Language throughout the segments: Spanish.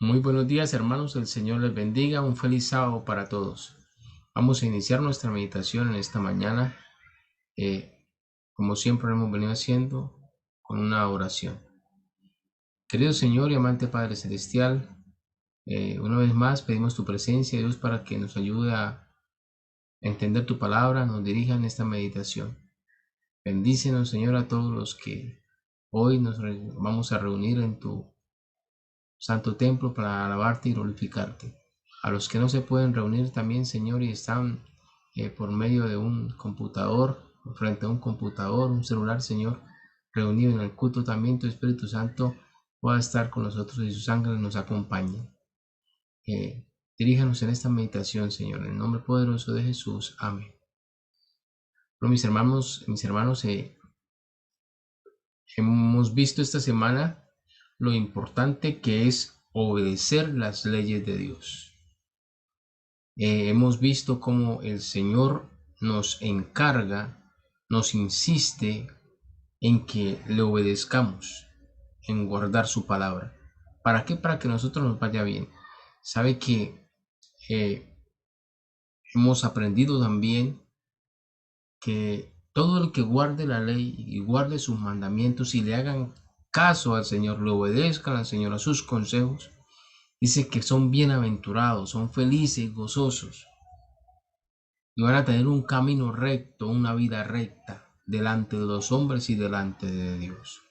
Muy buenos días, hermanos. El Señor les bendiga. Un feliz sábado para todos. Vamos a iniciar nuestra meditación en esta mañana, como siempre lo hemos venido haciendo, con una oración. Querido Señor y amante Padre Celestial, una vez más pedimos tu presencia, Dios, para que nos ayude a entender tu palabra, nos dirija en esta meditación. Bendícenos, Señor, a todos los que hoy vamos a reunir en tu santo templo para alabarte y glorificarte. A los que no se pueden reunir también, Señor, y están por medio de un computador, frente a un computador, un celular, Señor, reunido en el culto también, tu Espíritu Santo pueda estar con nosotros y sus ángeles nos acompañen. Diríjanos en esta meditación, Señor, en el nombre poderoso de Jesús. Amén. Bueno, mis hermanos, hemos visto esta semana lo importante que es obedecer las leyes de Dios. Hemos visto cómo el Señor nos encarga, nos insiste en que le obedezcamos, en guardar su palabra. ¿Para qué? Para que nosotros nos vaya bien. Sabe que eh, hemos aprendido también que todo el que guarde la ley y guarde sus mandamientos y le hagan caso al Señor, le obedezcan al Señor, a sus consejos, dice que son bienaventurados, son felices, gozosos y van a tener un camino recto, una vida recta delante de los hombres y delante de Dios.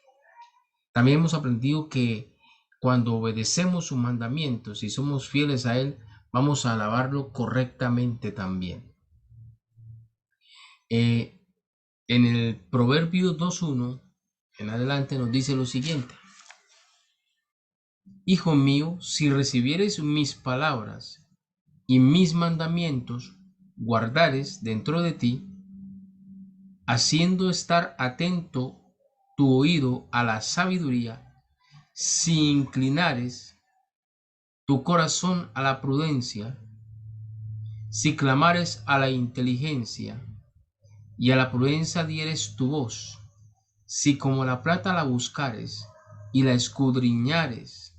También hemos aprendido que cuando obedecemos sus mandamientos y somos fieles a Él, vamos a alabarlo correctamente también. En el Proverbio 2:1 en adelante nos dice lo siguiente: Hijo mío, si recibieres mis palabras y mis mandamientos guardares dentro de ti, haciendo estar atento tu oído a la sabiduría, si inclinares tu corazón a la prudencia, si clamares a la inteligencia y a la prudencia dieres tu voz, si como la plata la buscares y la escudriñares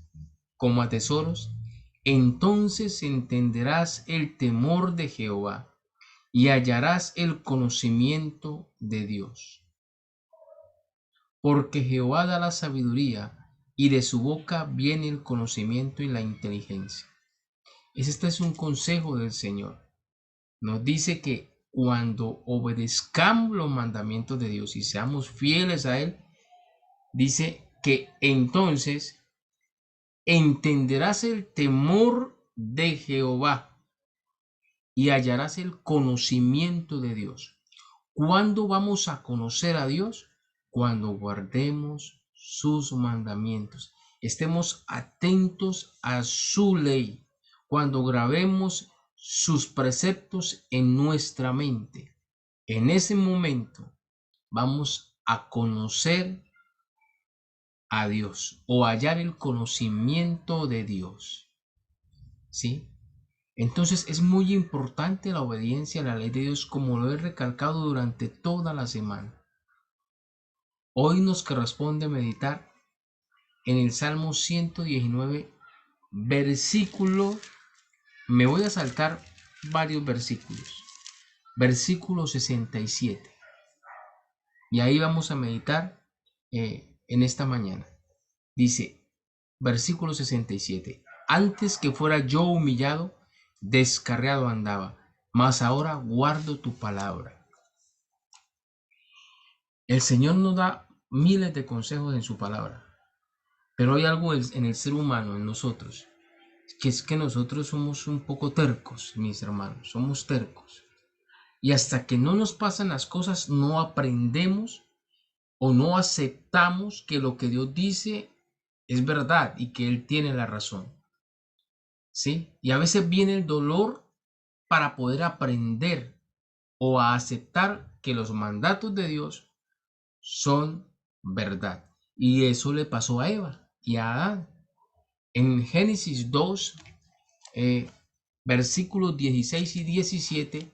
como a tesoros, entonces entenderás el temor de Jehová y hallarás el conocimiento de Dios. Porque Jehová da la sabiduría, y de su boca viene el conocimiento y la inteligencia. Este es un consejo del Señor. Nos dice que cuando obedezcamos los mandamientos de Dios y seamos fieles a Él, dice que entonces entenderás el temor de Jehová y hallarás el conocimiento de Dios. ¿Cuándo vamos a conocer a Dios? Cuando guardemos sus mandamientos, estemos atentos a su ley, cuando grabemos sus preceptos en nuestra mente. En ese momento vamos a conocer a Dios o hallar el conocimiento de Dios. ¿Sí? Entonces es muy importante la obediencia a la ley de Dios, como lo he recalcado durante toda la semana. Hoy nos corresponde meditar en el Salmo 119, versículo, me voy a saltar varios versículos, versículo 67. Y ahí vamos a meditar en esta mañana. Dice, versículo 67, antes que fuera yo humillado, descarriado andaba, mas ahora guardo tu palabra. El Señor nos da miles de consejos en su palabra, pero hay algo en el ser humano, en nosotros, que es que nosotros somos un poco tercos, mis hermanos, somos tercos. Y hasta que no nos pasan las cosas, no aprendemos o no aceptamos que lo que Dios dice es verdad y que Él tiene la razón. ¿Sí? Y a veces viene el dolor para poder aprender o a aceptar que los mandatos de Dios son verdad. Y eso le pasó a Eva y a Adán. En Génesis 2, versículos 16 y 17,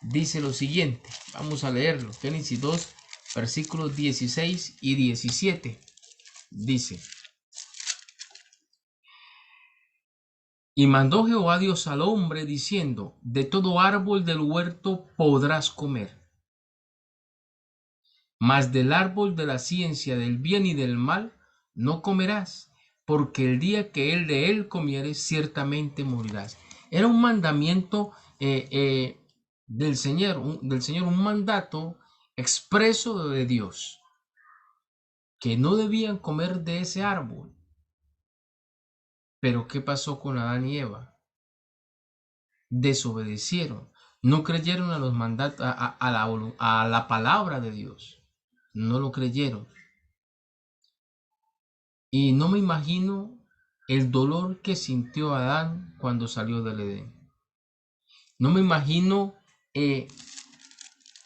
dice lo siguiente. Vamos a leerlo. Génesis 2, versículos 16 y 17. Dice, Y mandó Jehová Dios al hombre diciendo, de todo árbol del huerto podrás comer, mas del árbol de la ciencia del bien y del mal no comerás, porque el día que de él comieres ciertamente morirás. Era un mandamiento del Señor, un mandato expreso de Dios, que no debían comer de ese árbol. Pero ¿qué pasó con Adán y Eva? Desobedecieron, no creyeron a los mandatos, a la palabra de Dios, no lo creyeron. Y no me imagino el dolor que sintió Adán cuando salió del Edén. No me imagino eh,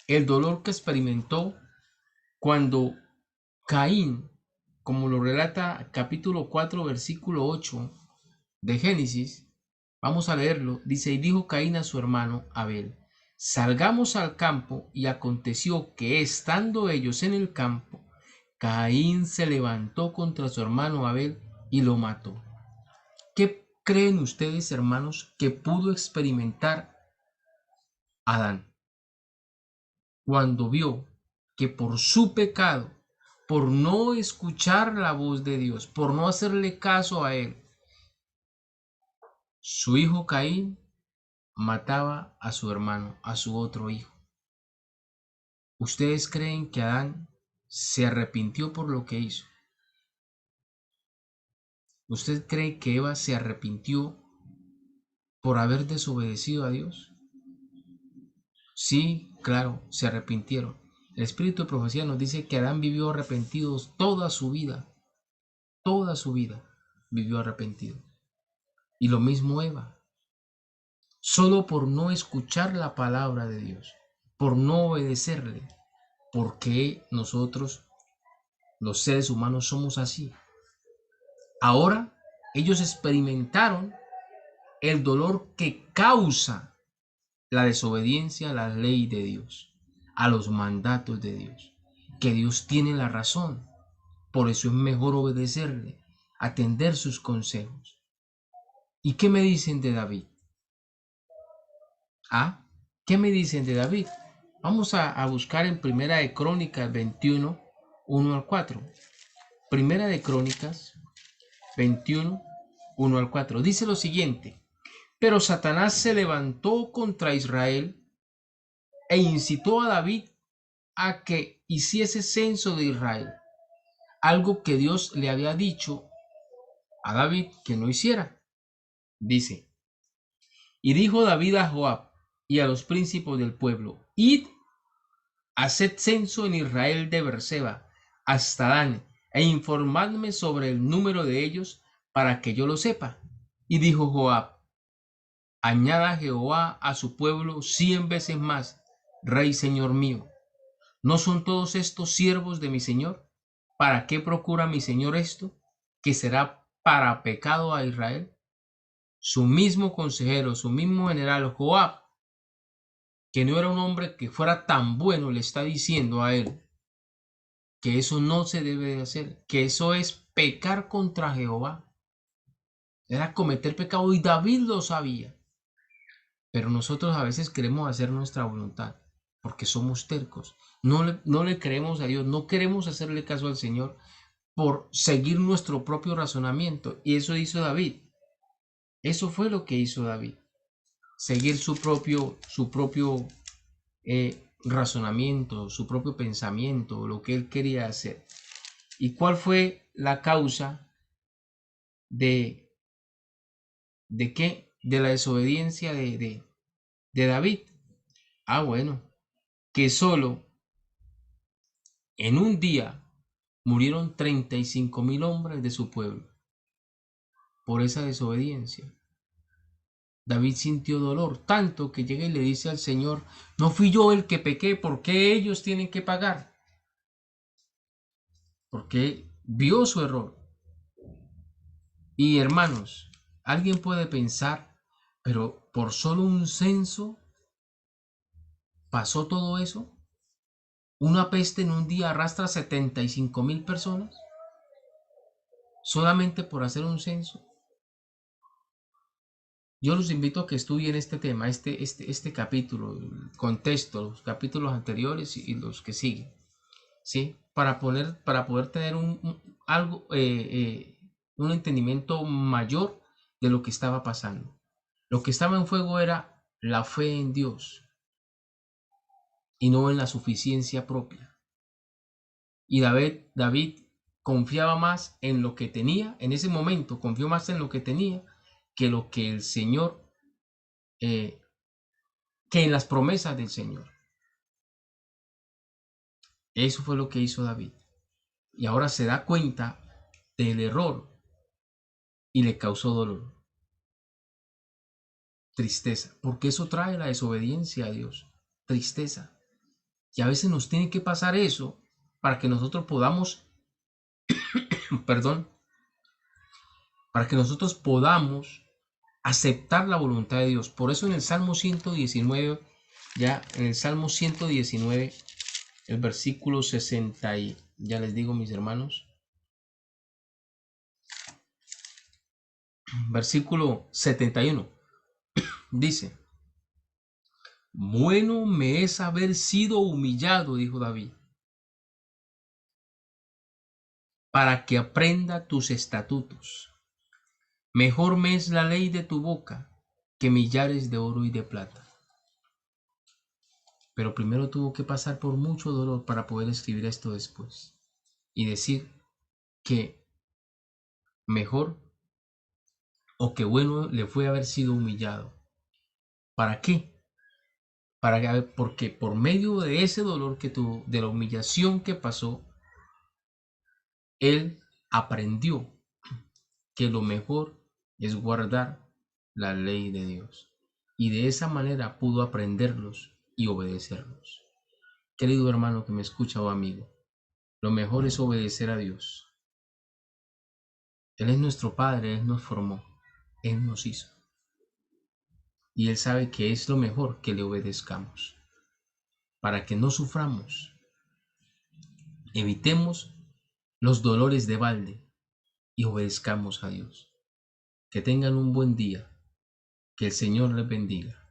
el dolor que experimentó cuando Caín, como lo relata capítulo 4, versículo 8 de Génesis, vamos a leerlo, dice, y dijo Caín a su hermano Abel, salgamos al campo, y aconteció que estando ellos en el campo, Caín se levantó contra su hermano Abel y lo mató. ¿Qué creen ustedes, hermanos, que pudo experimentar Adán cuando vio que por su pecado, por no escuchar la voz de Dios, por no hacerle caso a él, su hijo Caín mataba a su hermano, a su otro hijo? ¿Ustedes creen que Adán se arrepintió por lo que hizo? ¿Usted cree que Eva se arrepintió por haber desobedecido a Dios? Sí, claro, se arrepintieron. El espíritu de profecía nos dice que Adán vivió arrepentido toda su vida vivió arrepentido. Y lo mismo Eva, solo por no escuchar la palabra de Dios, por no obedecerle, porque nosotros, los seres humanos, somos así. Ahora ellos experimentaron el dolor que causa la desobediencia a la ley de Dios, a los mandatos de Dios, que Dios tiene la razón. Por eso es mejor obedecerle, atender sus consejos. ¿Y qué me dicen de David? ¿Ah? ¿Qué me dicen de David? Vamos a buscar en Primera de Crónicas 21, 1 al 4. Primera de Crónicas 21, 1 al 4. Dice lo siguiente. Pero Satanás se levantó contra Israel e incitó a David a que hiciese censo de Israel, algo que Dios le había dicho a David que no hiciera. Dice, y dijo David a Joab y a los príncipes del pueblo, id, haced censo en Israel de Berseba hasta Dan, e informadme sobre el número de ellos para que yo lo sepa. Y dijo Joab, añada Jehová a su pueblo 100 veces más, rey señor mío. ¿No son todos estos siervos de mi señor? ¿Para qué procura mi señor esto? ¿Que será para pecado a Israel? Su mismo consejero, su mismo general Joab, que no era un hombre que fuera tan bueno, le está diciendo a él que eso no se debe de hacer, que eso es pecar contra Jehová, era cometer pecado, y David lo sabía. Pero nosotros a veces queremos hacer nuestra voluntad porque somos tercos, no le creemos a Dios, no queremos hacerle caso al Señor por seguir nuestro propio razonamiento. Y eso hizo David, eso fue lo que hizo David, seguir su propio razonamiento, su propio pensamiento, lo que él quería hacer. ¿Y cuál fue la causa de, de qué? De la desobediencia de David. Ah, bueno, que solo en un día murieron 35.000 hombres de su pueblo por esa desobediencia. David sintió dolor, tanto que llega y le dice al Señor, no fui yo el que pequé, ¿por qué ellos tienen que pagar? Porque vio su error. Y hermanos, alguien puede pensar, pero por solo un censo pasó todo eso. Una peste en un día arrastra 75.000 personas solamente por hacer un censo. Yo los invito a que estudien este tema, este capítulo, el contexto, los capítulos anteriores y los que siguen, ¿sí? Para poder tener un entendimiento mayor de lo que estaba pasando. Lo que estaba en juego era la fe en Dios y no en la suficiencia propia. Y David confiaba más en lo que tenía, en ese momento confió más en lo que tenía que lo que el Señor, eh, que en las promesas del Señor. Eso fue lo que hizo David. Y ahora se da cuenta del error y le causó dolor, tristeza, porque eso trae la desobediencia a Dios, tristeza. Y a veces nos tiene que pasar eso para que nosotros podamos, perdón, para que nosotros podamos aceptar la voluntad de Dios. Por eso en el Salmo 119, ya en el Salmo 119, el versículo 60, y ya les digo mis hermanos, versículo 71, dice, bueno me es haber sido humillado, dijo David, para que aprenda tus estatutos. Mejor me es la ley de tu boca que millares de oro y de plata. Pero primero tuvo que pasar por mucho dolor para poder escribir esto después y decir que mejor o que bueno le fue haber sido humillado. ¿Para qué? Porque por medio de ese dolor que tuvo, de la humillación que pasó, él aprendió que lo mejor es guardar la ley de Dios. Y de esa manera pudo aprenderlos y obedecerlos. Querido hermano que me escucha o amigo, lo mejor es obedecer a Dios. Él es nuestro Padre, Él nos formó, Él nos hizo. Y Él sabe que es lo mejor que le obedezcamos, para que no suframos, evitemos los dolores de balde y obedezcamos a Dios. Que tengan un buen día, que el Señor les bendiga.